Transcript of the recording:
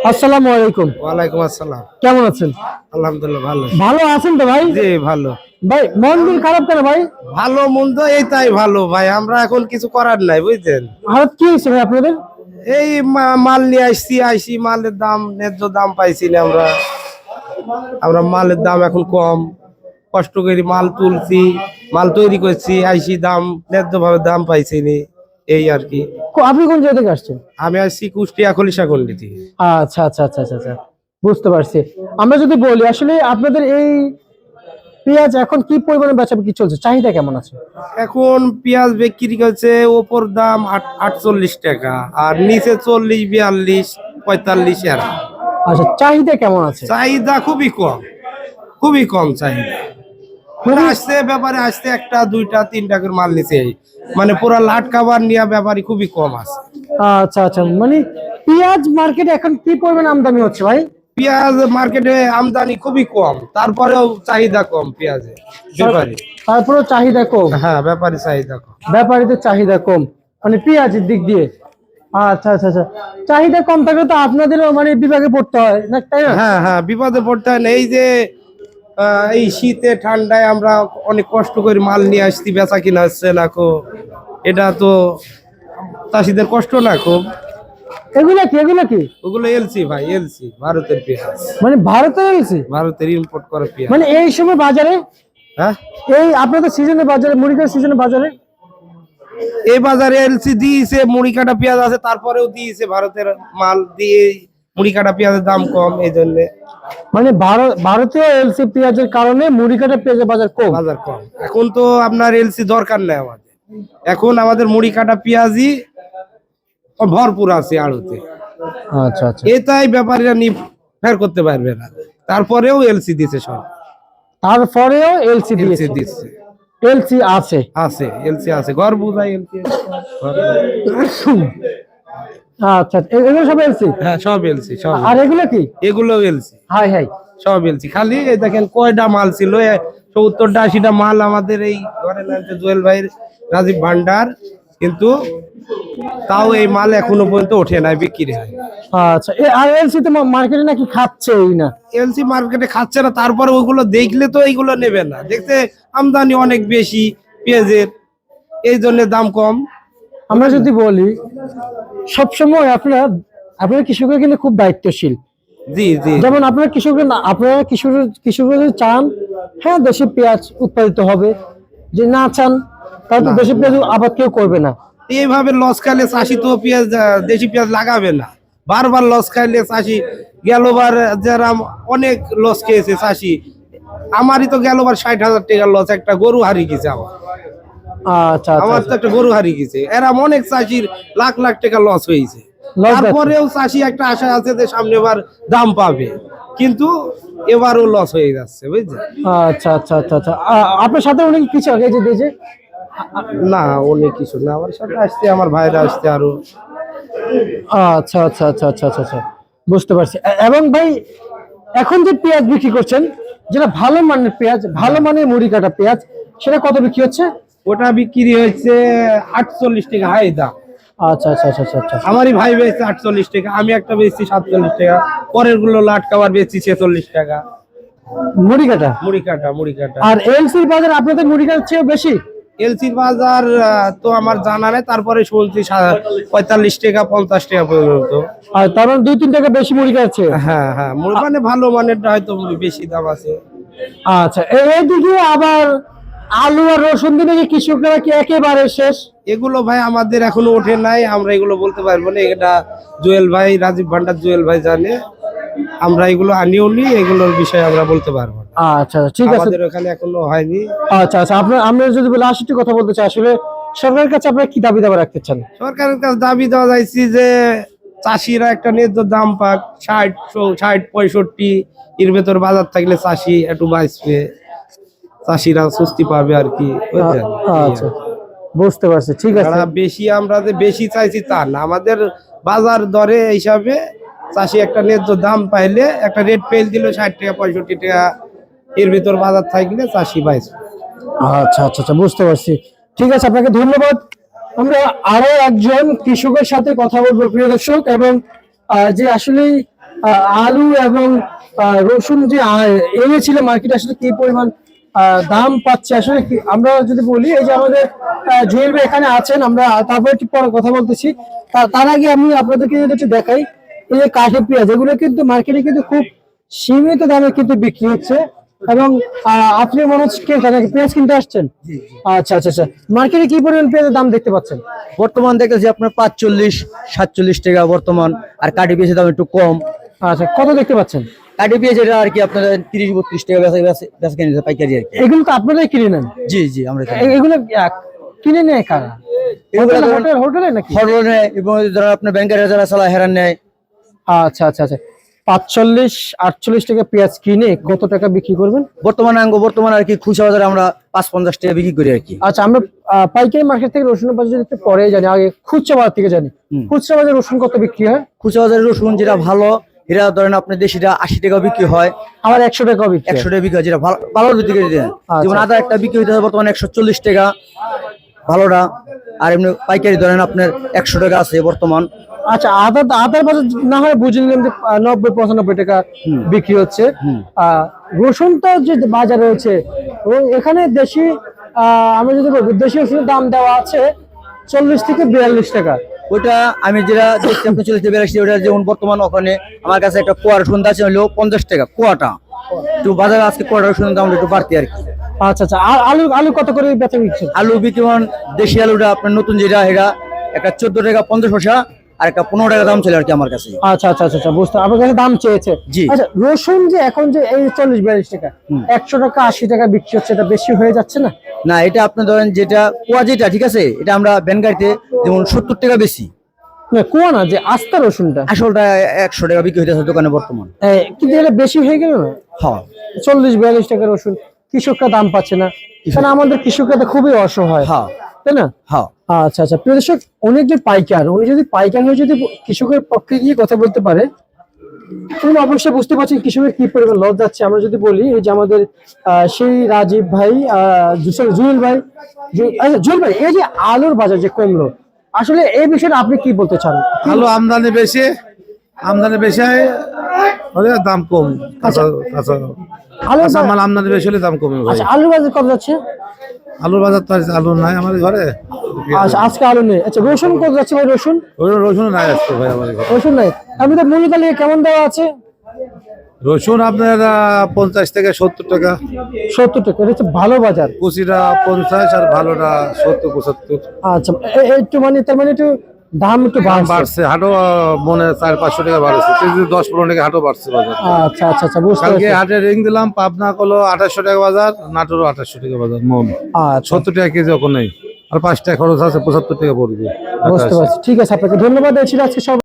আসসালামু আলাইকুম। ওয়ালাইকুম আসসালাম। কেমন আছেন? আলহামদুলিল্লাহ ভালো। ভালো আছেন তো ভাই? জি ভালো। ভাই মন দিন খারাপ কেন ভাই? ভালো মন্দ এই তাই ভালো ভাই, আমরা এখন কিছু করার নাই বুঝছেন। হঠাৎ কি হয়েছে ভাই আপনাদের? এই মাল নিয়ে আইসি মালের দাম ন্যায্য দাম পাইছি না আমরা। আমরা মালের দাম এখন কম, কষ্ট করে মাল তুলছি, মাল তৈরি করছি, আইসি দাম ন্যায্য ভাবে দাম পাইছি নি, এই আর কি। আপনি কোন জায়গা থেকে আসছেন? আমি আসছি কুষ্টিয়া খলিশাগন্ডি থেকে। আচ্ছা আচ্ছা আচ্ছা আচ্ছা আচ্ছা, বুঝতে পারছি। আমরা যদি বলি আসলে আপনাদের এই পেঁয়াজ এখন কি পরিমাণে বেচাবিক্রি চলছে, চাহিদা কেমন আছে? এখন পেঁয়াজ বিক্রি করছে ওপর দাম 48 টাকা, আর নিচে 40, 42, 45 এর। আচ্ছা, চাহিদা কেমন আছে? চাহিদা খুবই কম, খুবই কম চাহিদা। আসছে ব্যাপারে আসছে একটা দুইটা তিনটা করে মাল নিচে, মানে পুরো লাট কাভার নিয়ে ব্যাপারই খুবই কম আছে। আচ্ছা আচ্ছা, মানে পেঁয়াজ মার্কেটে এখন কি পরিমাণে আমদানি হচ্ছে ভাই? পেঁয়াজ মার্কেটে আমদানি খুবই কম, তারপরেও চাহিদা কম পেঁয়াজে ব্যাপারী। তারপরেও চাহিদা কম? হ্যাঁ, ব্যাপারী চাহিদা কম। ব্যাপারীদের চাহিদা কম মানে পেঁয়াজের দিক দিয়ে? আচ্ছা আচ্ছা আচ্ছা, চাহিদা কম থাকলে তো আপনাদেরও মানে বিভাগে পড়তে হয় না, তাই না? হ্যাঁ হ্যাঁ, বিপদে পড়তে হয় না। এই যে এই শীতে ঠান্ডায় আমরা অনেক কষ্ট করে মাল নিয়ে আসছি, বেচা কিনা হচ্ছে না কো, এটা তো চাষিদের কষ্ট না খুব। এগুলা কি এগুলা কি? ওগুলো এলসি ভাই, এলসি ভারতের পেঁয়াজ, মানে ভারতের এলসি? ভারতের ইম্পোর্ট করা পেঁয়াজ। মানে এই সময় বাজারে, হ্যাঁ, এই আপনাদের সিজনের বাজারে, মুড়িকার সিজনের বাজারে এই বাজারে এলসি দিয়েছে, মুড়ি কাটা পেঁয়াজ আছে, তারপরেও দিয়েছে ভারতের মাল দিয়ে, মুড়ি কাটা পেঁয়াজের দাম কম এই জন্য। মানে ভারতীয় এলসি পেঁয়াজের কারণে মুড়িকাটা পেঁয়াজের বাজার কম? বাজার কম। এখন তো আপনার এলসি দরকার নাই আমাদের, এখন আমাদের মুড়ি কাটা পেঁয়াজই ভরপুর আছে আড়তে। আচ্ছা আচ্ছা, এটাই ব্যাপারীরা ফের করতে পারবে না, তারপরেও এলসি দিছে সব। তারপরেও এলসি এলসি দিয়েছে? দিচ্ছে, এলসি আছে? আছে এলসি আছে, ঘর বুঝাই এলসি। আচ্ছা, এগুলো সব এলসি? হ্যাঁ, সব এলসি সব। আর এগুলো কি? এগুলো এলসি, হাই হাই, সব এলসি। খালি এই দেখেন কয়টা মাল ছিল, 70টা 80টা মাল আমাদের এই ঘরে নামছে জুয়েল ভাইয়ের রাজীব ভান্ডার, কিন্তু তাও এই মাল এখনো পর্যন্ত ওঠে নাই, বিক্রি হয়। আচ্ছা, আর এলসি তো মার্কেটে নাকি খাচ্ছেই না? এলসি মার্কেটে খাচ্ছে না, তারপরে ওইগুলো দেখলে তো এইগুলো নেবে না, দেখতে আমদানি অনেক বেশি পেঁয়াজের, এই জন্য দাম কম। আমরা যদি বলি সবসময় আপনারা কৃষকরা কিন্তু খুব দায়িত্বশীল। জি জি, যেমন আপনারা কৃষকরা যদি চান হ্যাঁ দেশে পেঁয়াজ উৎপাদিত হবে, যে না চান তাহলে তো দেশে পেঁয়াজ আবাদ কেউ করবে না। এইভাবে লস খাইলে চাষি তো পেঁয়াজ দেশি পেঁয়াজ লাগাবে না। বারবার লস খাইলে চাষি, গেলবার যারা অনেক লস খেয়েছে চাষি, আমারই তো গেলবার 60,000 টাকা লস, একটা গরু হারিয়ে গেছে আমার। আচ্ছা আমার আচ্ছা, তো একটা গরু হারিয়ে গেছে, এরম অনেক চাষির লাখ লাখ টাকা লস হয়েছে। তারপরেও চাষি একটা আশা আছে যে সামনেবার দাম পাবে, কিন্তু এবারও লস হয়ে যাচ্ছে বুঝছেন। আচ্ছা আচ্ছা আচ্ছা আচ্ছা, আপনার সাথে অনেক কিছু আগে যে দিয়েছে? না, অনেক কিছু না, আমার সাথে আসছে আমার ভাইরা আসছে আরো। আচ্ছা আচ্ছা আচ্ছা আচ্ছা আচ্ছা আচ্ছা, বুঝতে পারছি। এবং ভাই এখন যে পেঁয়াজ বিক্রি করছেন, যেটা ভালো মানের পেঁয়াজ, ভালো মানের মুড়ি কাটা পেঁয়াজ, সেটা কত বিক্রি হচ্ছে? ওটা বিক্রি হয়েছে 48 টাকা হাই দাম। আচ্ছা আচ্ছা আচ্ছা আচ্ছা আচ্ছা, আমারই ভাই বেচছে 48 টাকা, আমি একটা বেচছি 47 টাকা, পরের গুলো লাট কাবার বেচছি 46 টাকা। মুড়ি কাটা? মুড়ি কাটা। আর এলসির বাজার আপনাদের মুড়ি কাটার চেয়ে বেশি? এলসির বাজার তো আমার জানা নেই, তারপরে শুনছি 45 টাকা 50 টাকা পর্যন্ত। আর তার মানে 2-3 টাকা বেশি মুড়ি কাটছে? হ্যাঁ হ্যাঁ, মানে ভালো মানেরটা হয়তো বেশি দাম আছে। আচ্ছা, এইদিকে আবার আলু আর রসুন দিনে কি কৃষকরা কি একেবারে শেষ? এগুলো ভাই আমাদের এখনো ওঠে নাই, আমরা এগুলো বলতে পারবো না, এটা জুয়েল ভাই, রাজীব ভান্ডার জুয়েল ভাই জানে, আমরা এগুলো আনিও নি, এগুলোর বিষয়ে আমরা বলতে পারবো না। আচ্ছা ঠিক আছে, আমাদের ওখানে এখনো হয়নি। আচ্ছা আচ্ছা, আমরা যদি বলি 80টি কথা বলতে চাই, আসলে সরকারের কাছে আপনারা কি দাবি দাবা রাখতে চান? সরকারের কাছে দাবি দেওয়া যাইছি যে চাষিরা একটা ন্যায্য দাম পাক, 60, 65 এর ভেতর বাজার থাকলে চাষি একটু বাঁচবে, চাষিরা স্বস্তি পাবে আর কি, বুঝছেন। আচ্ছা, বুঝতে পারছি, ঠিক আছে। বেশি আমরা যে বেশি চাইছি তা না, আমাদের বাজার দরে হিসাবে চাষি একটা ন্যায্য দাম পাইলে, একটা রেট পেল দিল 60 টাকা 65 টাকা, এর ভিতর বাজার থাকলে চাষি বাঁচবে। আচ্ছা আচ্ছা আচ্ছা, বুঝতে পারছি, ঠিক আছে, আপনাকে ধন্যবাদ। আমরা আরো একজন কৃষকের সাথে কথা বলবো প্রিয় দর্শক, এবং যে আসলে আলু এবং রসুন যে এনেছিল মার্কেটে আসলে কি পরিমাণ দাম পাচ্ছে আসলে আমরা যদি বলি, এই যে আমাদের জুয়েল ভাই এখানে আছেন, আমরা তারপরে একটু পরে কথা বলতেছি। তার আগে আমি আপনাদেরকে যদি একটু দেখাই, এই যে কাঠি পেঁয়াজ এগুলো কিন্তু মার্কেটে কিন্তু খুব সীমিত দামে কিন্তু বিক্রি হচ্ছে। এবং আপনি মনে হচ্ছে পেঁয়াজ কিনতে আসছেন? আচ্ছা আচ্ছা আচ্ছা, মার্কেটে কি পরিমাণ পেঁয়াজের দাম দেখতে পাচ্ছেন? বর্তমান দেখতেছি আপনার 45-47 টাকা বর্তমান, আর কাঠি পেঁয়াজের দাম একটু কম। আচ্ছা, কত দেখতে পাচ্ছেন? কাঠি পেঁয়াজ এটা আর কি আপনার 30-32 টাকা বেচা কিনে পাইকারি আর কি। এগুলো তো আপনারাই কিনে নেন? জি জি, আমরা এগুলো কিনে নেয় কারা? হোটেলে নাকি? হোটেলে নেয় এবং ধরেন আপনার ব্যাংকের যারা চালা হেরান নেয়। আচ্ছা আচ্ছা আচ্ছা, 45-48 টাকা পেঁয়াজ কিনে কত টাকা বিক্রি করবেন? বর্তমান আর কি খুচরা বাজারে আমরা 5-50 টাকা বিক্রি করি আর কি। আচ্ছা, আমরা পাইকারি মার্কেট থেকে রসুনের বাজার যদি পরে জানি, আগে খুচরা বাজার থেকে জানি। খুচরা বাজারে রসুন কত বিক্রি হয়? খুচরা বাজারে রসুন যেটা ভালো, এরা ধরেন আপনার দেশিটা 80 টাকা বিক্রি হয়, আবার 100 টাকা বিক্রি 100 টাকা বিক্রি হয়, যেটা ভালো বিক্রি করে দেন। যেমন আদা একটা বিক্রি হইতে বর্তমানে 140 টাকা ভালোটা, আর এমনি পাইকারি ধরেন আপনার 100 টাকা আছে বর্তমান। আচ্ছা, আদার বাজার না হয় বুঝে নিলাম যে 90-95 টাকা বিক্রি হচ্ছে। রসুনটা যে বাজার রয়েছে এখানে দেশি, আমরা যদি বলবো দেশি রসুনের দাম দেওয়া আছে 40-42 টাকা। ওইটা আমি যেটা দেখছি আপনি 40-42, ওটা যেমন বর্তমান ওখানে আমার কাছে একটা কোয়া রসুন আছে হলো 50 টাকা কোয়াটা। তো বাজারে আজকে কোয়া রসুনের দাম একটু বাড়তি আর কি। আচ্ছা আচ্ছা, আর আলু কত করে বেচা বিক্রি? আলু বিক্রি দেশি আলুটা আপনার নতুন যেটা এটা একটা 14 টাকা 50 পয়সা, আর একটা 15 টাকা দাম ছিল আর কি আমার কাছে। আচ্ছা আচ্ছা আচ্ছা, বুঝতে আপনার কাছে দাম চেয়েছে। জি। আচ্ছা, রসুন যে এখন যে এই 40-42 টাকা 100 টাকা 80 টাকা বিক্রি হচ্ছে, এটা বেশি হয়ে যাচ্ছে না? না, এটা আপনি ধরেন যেটা কোয়া যেটা ঠিক আছে, এটা আমরা ভ্যান গাড়িতে যেমন 70 টাকা বেশি। না, কোয়া না, যে আস্তা রসুনটা আসলটা 100 টাকা বিক্রি হইতেছে দোকানে বর্তমান। কিন্তু এটা বেশি হয়ে গেল না? হ্যাঁ, 40-42 টাকা রসুন কৃষকরা দাম পাচ্ছে না, কারণ আমাদের কৃষকরা তো খুবই অসহায়, হ্যাঁ তাই না? হ্যাঁ। আচ্ছা আচ্ছা, প্রিয় দর্শক, উনি যে পাইকার, উনি যদি পাইকার হয়ে যদি কৃষকের পক্ষে গিয়ে কথা বলতে পারে, তুমি অবশ্যই বুঝতে পারছেন কৃষকের কি পরিমাণ লস যাচ্ছে। আমরা যদি বলি, এই যে আমাদের সেই রাজীব ভাই, জুয়েল ভাই, আচ্ছা জুয়েল ভাই, এই যে আলুর বাজার যে কমলো, আসলে এই বিষয়ে আপনি কি বলতে চান? আলু আমদানি বেশি হলে দাম কম। আলুর মাল আমদানি বেশি হলে দাম কমে ভাই। আচ্ছা, আলুর বাজার কত যাচ্ছে? আলুর বাজার তো আলু নাই আমাদের ঘরে। আচ্ছা, আজকে আলু নেই। আচ্ছা, রসুন কত যাচ্ছে ভাই? রসুন নাই আসতো ভাই আমাদের ঘরে। রসুন নাই। আমি তো মূল্য তালিকা কেমন দেওয়া আছে? রসুন আপনার 50 থেকে 70 টাকা। 70 টাকা, এটা হচ্ছে ভালো বাজার। কুচিটা 50 আর ভালোটা 70-75। আচ্ছা, একটু তার মানে একটু দাম একটু বাড়ছে হাটও মনে 400-500 টাকা বাড়ছে, 10-15 টাকা হাটও বাড়ছে বাজার। আচ্ছা আচ্ছা আচ্ছা, বুঝতে কালকে পারছি। হাটে রিং দিলাম, পাবনা কলো 2800 টাকা বাজার, নাটোরও 2800 টাকা বাজার মন। আচ্ছা, 70 টাকা কেজি ওখানে, আর 5 টাকা খরচ আছে, 75 টাকা পড়বে। বুঝতে পারছি। ঠিক আছে, আপনাকে ধন্যবাদ। এই ছিল আজকে সব।